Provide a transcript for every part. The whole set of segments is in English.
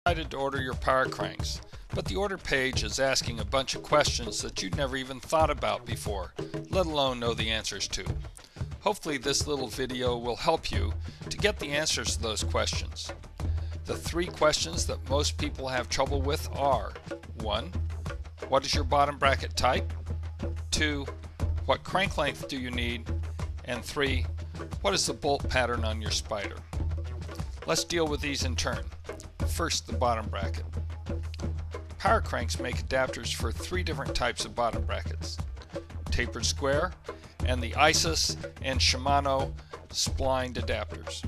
Decided to order your power cranks, but the order page is asking a bunch of questions that you'd never even thought about before, let alone know the answers to. Hopefully this little video will help you to get the answers to those questions. The three questions that most people have trouble with are: 1. What is your bottom bracket type? 2. What crank length do you need? And 3. What is the bolt pattern on your spider? Let's deal with these in turn. First, the bottom bracket. Power cranks make adapters for 3 different types of bottom brackets: tapered square, and the ISIS and Shimano splined adapters.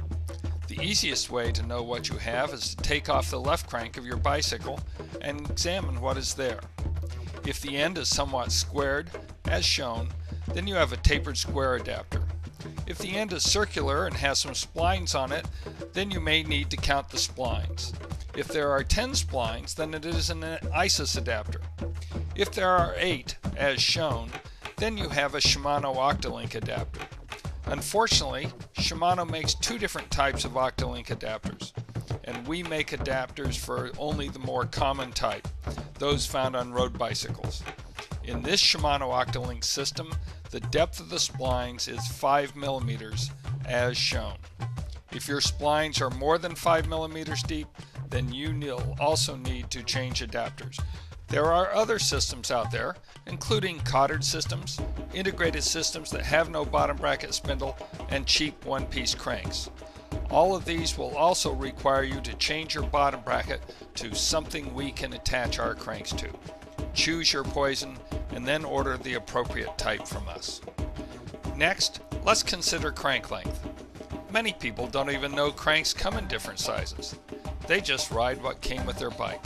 The easiest way to know what you have is to take off the left crank of your bicycle and examine what is there. If the end is somewhat squared, as shown, then you have a tapered square adapter. If the end is circular and has some splines on it, then you may need to count the splines. If there are 10 splines, then it is an ISIS adapter. If there are 8, as shown, then you have a Shimano Octolink adapter. Unfortunately, Shimano makes 2 different types of Octolink adapters, and we make adapters for only the more common type, those found on road bicycles. In this Shimano Octolink system, the depth of the splines is 5 millimeters, as shown. If your splines are more than 5 millimeters deep, then you will also need to change adapters. There are other systems out there, including codded systems, integrated systems that have no bottom bracket spindle, and cheap one-piece cranks. All of these will also require you to change your bottom bracket to something we can attach our cranks to. Choose your poison and then order the appropriate type from us. Next, let's consider crank length. Many people don't even know cranks come in different sizes. They just ride what came with their bike.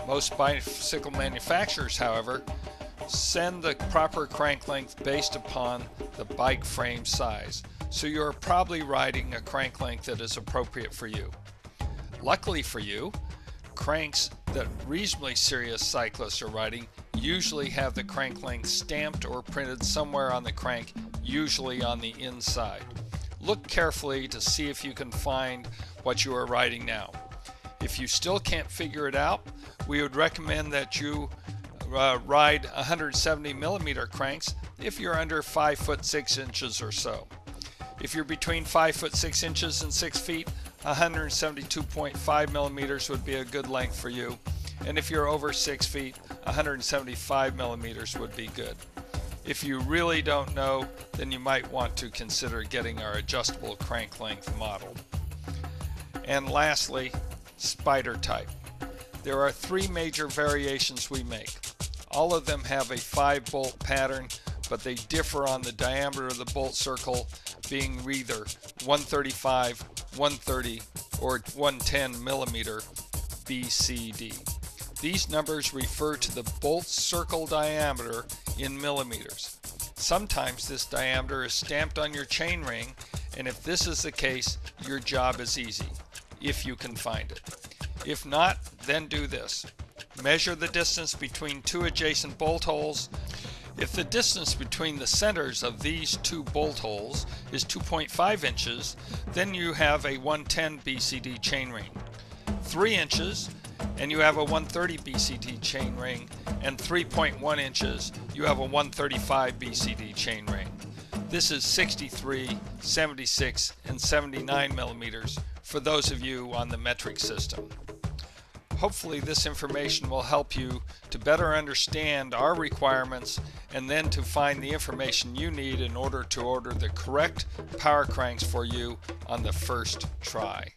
Most bicycle manufacturers, however, send the proper crank length based upon the bike frame size, so you're probably riding a crank length that is appropriate for you. Luckily for you, cranks that reasonably serious cyclists are riding usually have the crank length stamped or printed somewhere on the crank, usually on the inside. Look carefully to see if you can find what you are riding now. If you still can't figure it out, we would recommend that you ride 170 millimeter cranks if you're under 5 foot 6 inches or so. If you're between 5 foot 6 inches and 6 feet, 172.5 millimeters would be a good length for you. And if you're over 6 feet, 175 millimeters would be good. If you really don't know, then you might want to consider getting our adjustable crank length model. And lastly, spider type. There are 3 major variations we make. All of them have a 5-bolt pattern, but they differ on the diameter of the bolt circle, being either 135, 130, or 110 millimeter BCD. These numbers refer to the bolt circle diameter in millimeters. Sometimes this diameter is stamped on your chain ring, and if this is the case, your job is easy, if you can find it. If not, then do this. Measure the distance between 2 adjacent bolt holes. If the distance between the centers of these 2 bolt holes is 2.5 inches, then you have a 110 BCD chain ring. 3 inches, and you have a 130 BCD chain ring, and 3.1 inches, you have a 135 BCD chain ring. This is 63, 76, and 79 millimeters for those of you on the metric system. Hopefully this information will help you to better understand our requirements and then to find the information you need in order to order the correct power cranks for you on the first try.